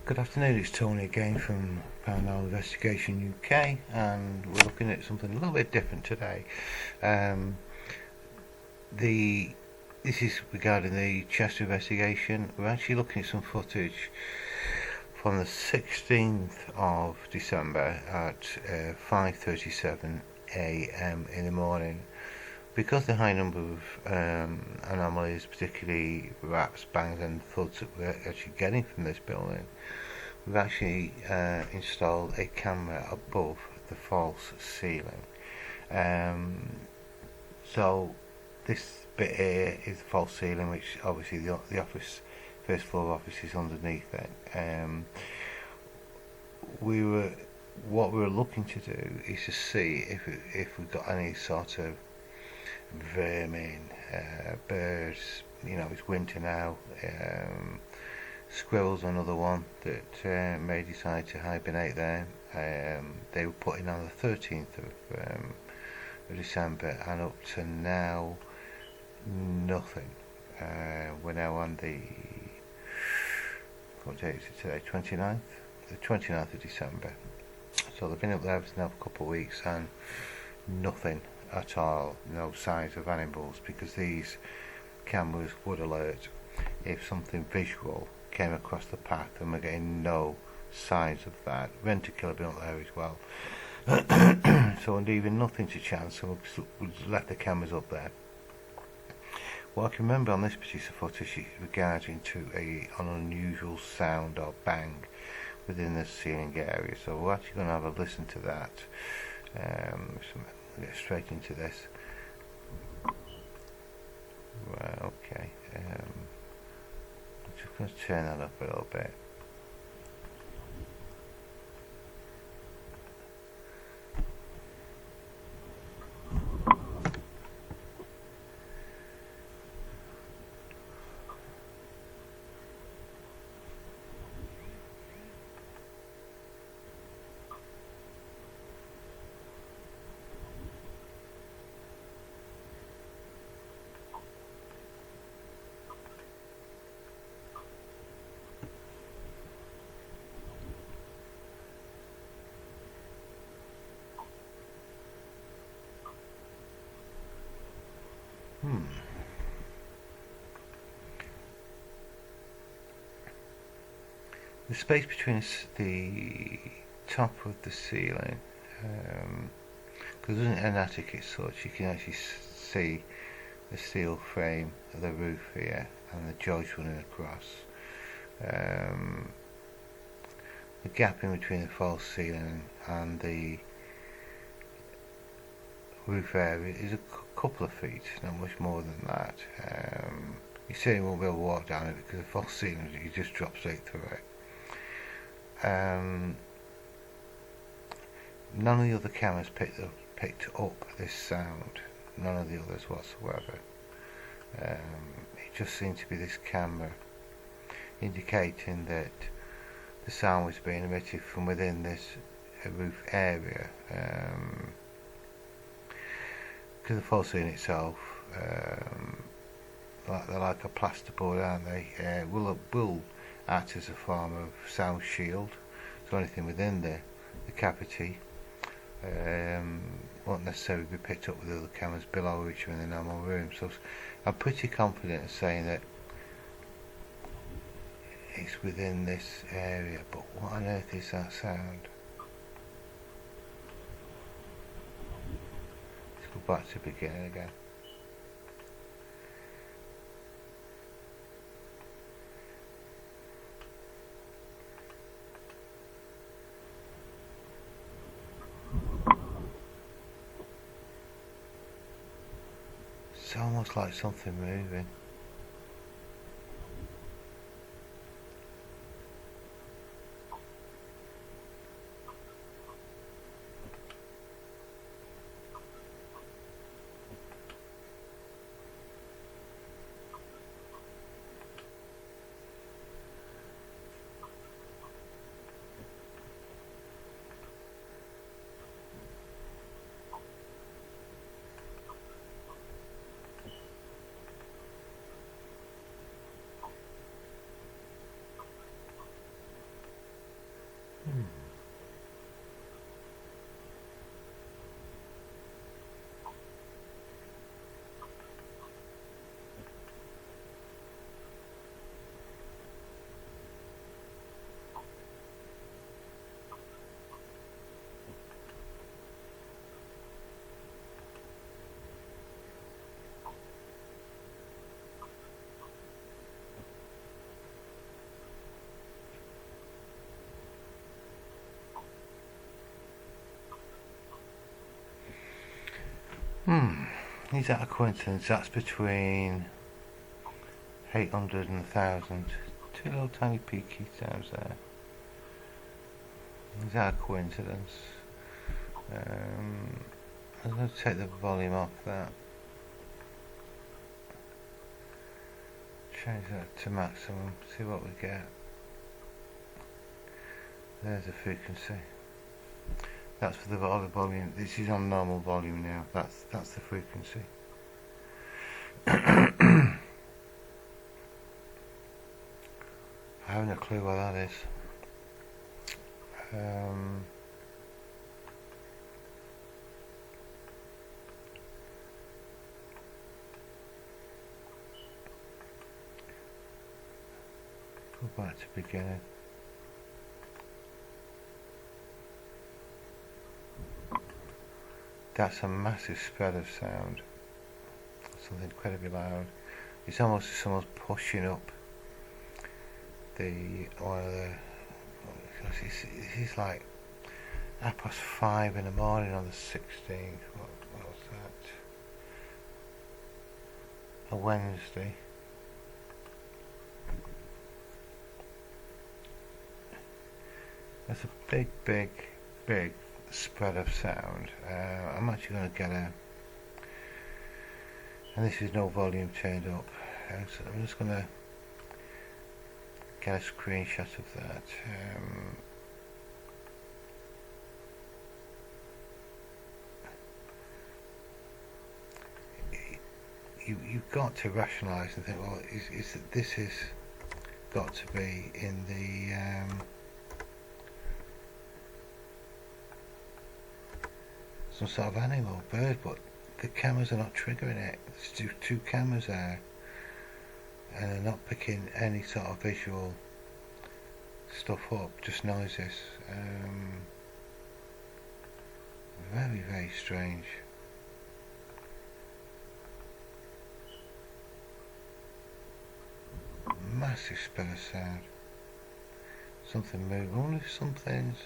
Good afternoon, it's Tony again from Paranormal Investigation UK, and we're looking at something a little bit different today. This is regarding the Chester investigation. We're actually looking at some footage from the 16th of December at 5:37 a.m. in the morning. Because the high number of anomalies, particularly raps, bangs and thuds that we're actually getting from this building, we've actually installed a camera above the false ceiling. So this bit here is the false ceiling, which obviously the office, first floor office, is underneath it. What we were looking to do is to see if we've got any sort of vermin, birds. You know, it's winter now. Squirrels, another one that may decide to hibernate there. They were put in on the 13th of December, and up to now, nothing. We're now on the, what date is it today? 29th? The 29th of December. So they've been up there for now a couple of weeks, and nothing at all, no signs of animals, because these cameras would alert if something visual came across the path, and we're getting no signs of that. Rent-a-killer been up there as well. So we're leaving nothing to chance, so we'll just let the cameras up there. What I can remember on this piece of footage is regarding to an unusual sound or bang within the ceiling area, so we're actually going to have a listen to that. We'll get straight into this. Right, okay. I'm just going to turn that up a little bit. The space between the top of the ceiling, because there's an attic as such, you can actually see the steel frame of the roof here and the joists running across. The gap in between the false ceiling and the roof area is a couple of feet, not much more than that. You certainly won't be able to walk down it, because the false ceiling, you just drop straight through it. None of the other cameras picked up this sound, none of the others whatsoever. It just seemed to be this camera indicating that the sound was being emitted from within this roof area. Because the false ceiling itself, they're like a plasterboard, aren't they? Will act as a form of sound shield, so anything within the cavity won't necessarily be picked up with the other cameras below, which are in the normal room. So I'm pretty confident in saying that it's within this area, but what on earth is that sound? Let's go back to the beginning again. It's almost like something moving. Is that a coincidence? That's between 800 and 1,000. Two little tiny peaky sounds there. Is that a coincidence? I'm going to take the volume off that. Change that to maximum. See what we get. There's the frequency. That's for the volume. This is on normal volume now. That's the frequency. I haven't a clue what that is. Go back to beginning. That's a massive spread of sound. Something incredibly loud. It's almost as someone's pushing up one of the. It's like 5:30 in the morning on the 16th. What was that? A Wednesday. That's a big spread of sound. I'm actually going to get and this is no volume turned up, so I'm just going to get a screenshot of that. You've got to rationalise and think, well, this has got to be in the some sort of animal, bird, but the cameras are not triggering it. There's two cameras there, and they're not picking any sort of visual stuff up, just noises. Very strange. Massive spread of sound. Something moving. I wonder if something's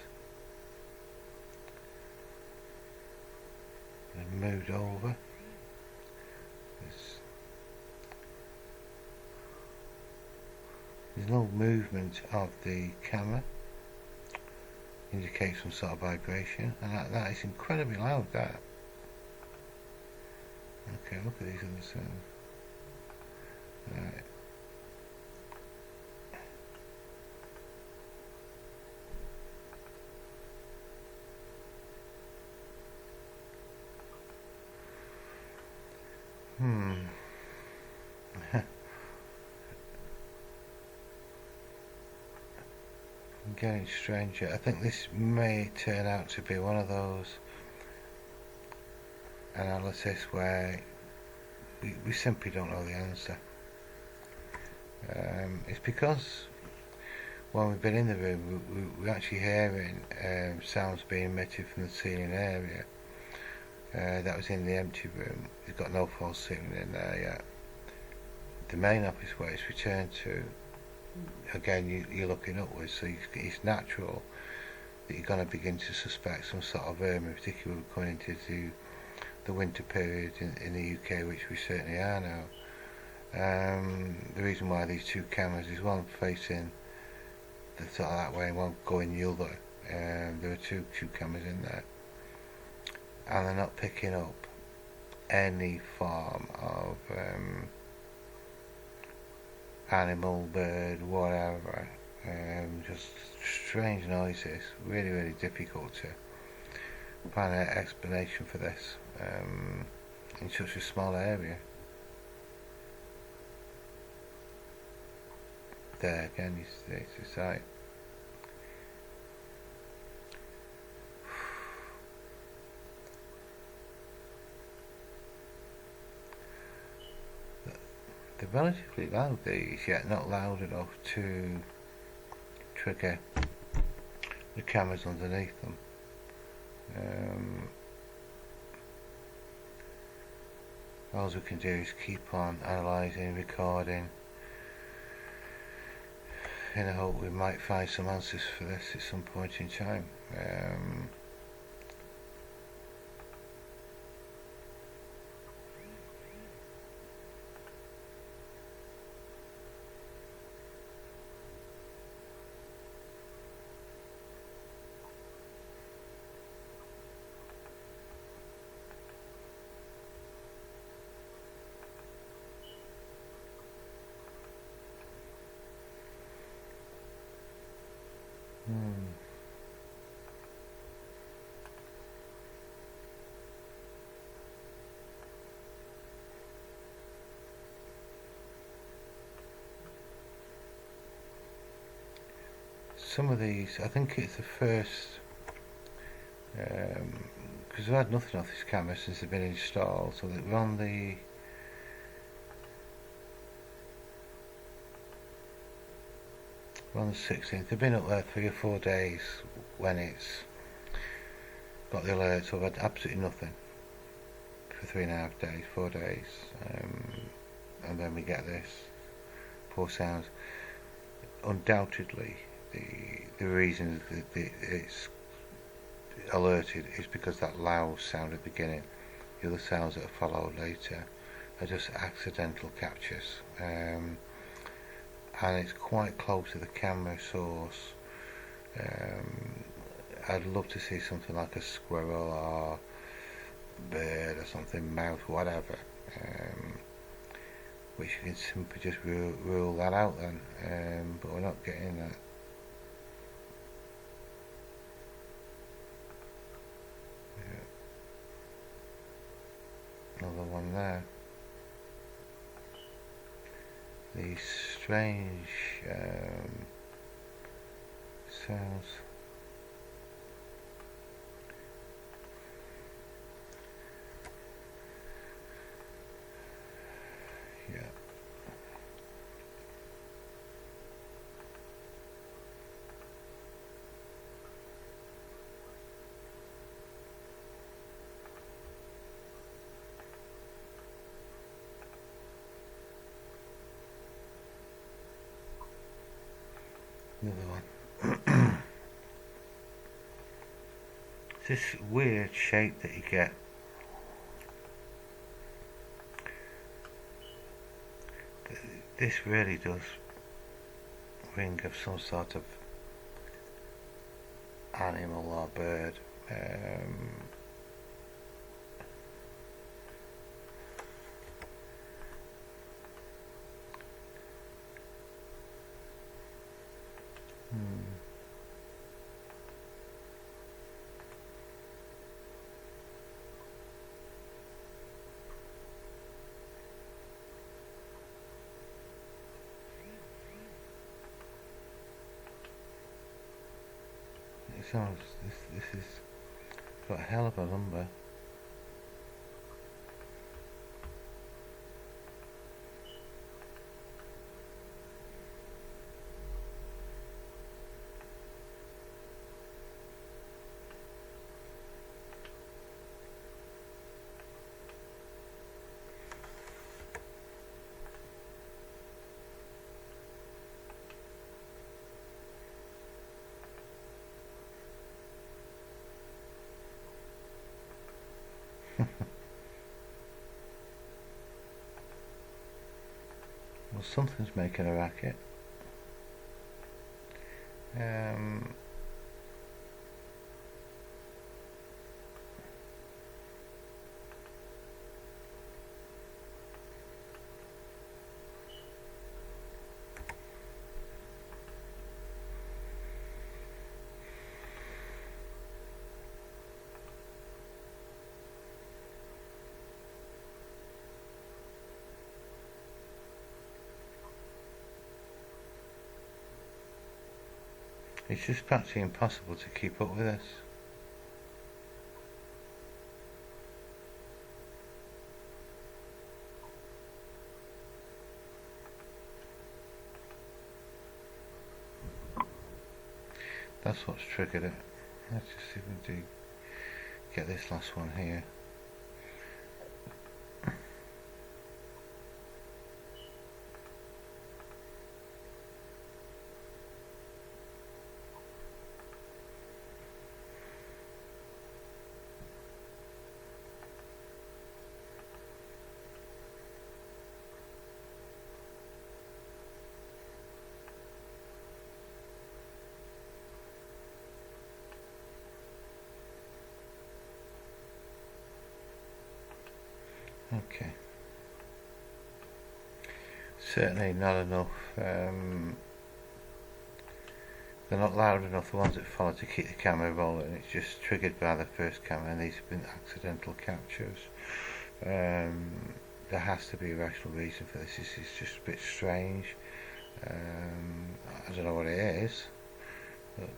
moved over. There's no movement of the camera. Indicates some sort of vibration, and that is incredibly loud. That. Okay, look at these other sounds. Right. Getting stranger. I think this may turn out to be one of those analysis where we simply don't know the answer. It's because when we've been in the room, we're actually hearing sounds being emitted from the ceiling area. That was in the empty room. We've got no false ceiling in there yet. The main office where it's returned to, again, you're looking upwards, so it's natural that you're going to begin to suspect some sort of vermin, particularly coming into the winter period in the UK, which we certainly are now. The reason why these two cameras is one facing the sort of that way and one going the other. There are two cameras in there, and they're not picking up any form of animal, bird, whatever. Just strange noises. Really difficult to find an explanation for this in such a small area. There again, it's the site. They're relatively loud, these, yet not loud enough to trigger the cameras underneath them. All we can do is keep on analysing, recording, in the hope we might find some answers for this at some point in time. Some of these, I think it's the first, because I've had nothing off this camera since they've been installed, so that we're on the we're on the 16th. They've been up there 3 or 4 days when it's got the alert, so I've had absolutely nothing for 3.5 days, 4 days, and then we get this poor sound. Undoubtedly, the reason that it's alerted is because that loud sound at the beginning. The other sounds that are followed later are just accidental captures, and it's quite close to the camera source. I'd love to see something like a squirrel or bird or something, mouse, whatever, which you can simply just rule that out then, but we're not getting that. Another one there. These strange sounds. Yeah. Another one. This weird shape that you get. This really does ring of some sort of animal or bird. It sounds, this is got a hell of a number. Well, something's making a racket. It's just practically impossible to keep up with this. That's what's triggered it. Let's just see if we do get this last one here. Okay. Certainly not enough. They're not loud enough, the ones that follow, to keep the camera rolling. It's just triggered by the first camera, and these have been accidental captures. There has to be a rational reason for this. This is just a bit strange. I don't know what it is, but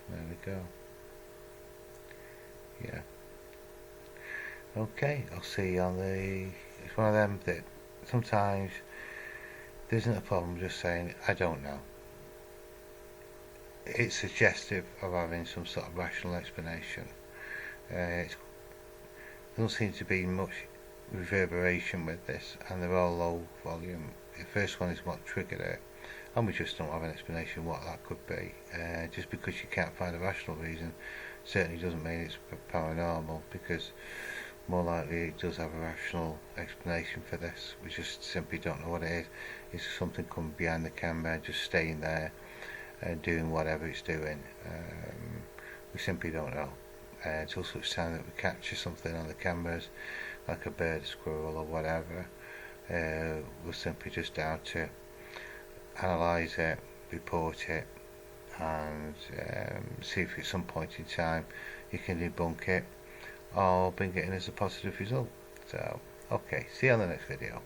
there we go. Yeah. Okay, I'll see you on the... It's one of them that sometimes there isn't a problem just saying, I don't know. It's suggestive of having some sort of rational explanation. There doesn't seem to be much reverberation with this, and they're all low volume. The first one is what triggered it, and we just don't have an explanation what that could be. Just because you can't find a rational reason certainly doesn't mean it's paranormal, because more likely it does have a rational explanation for this. We just simply don't know what it is. It's something coming behind the camera, just staying there and doing whatever it's doing. We simply don't know. Until such time that we capture something on the cameras, like a bird, a squirrel or whatever, we're simply just down to analyse it, report it, and see if at some point in time you can debunk it or bring it in as a positive result. So, okay, see you on the next video.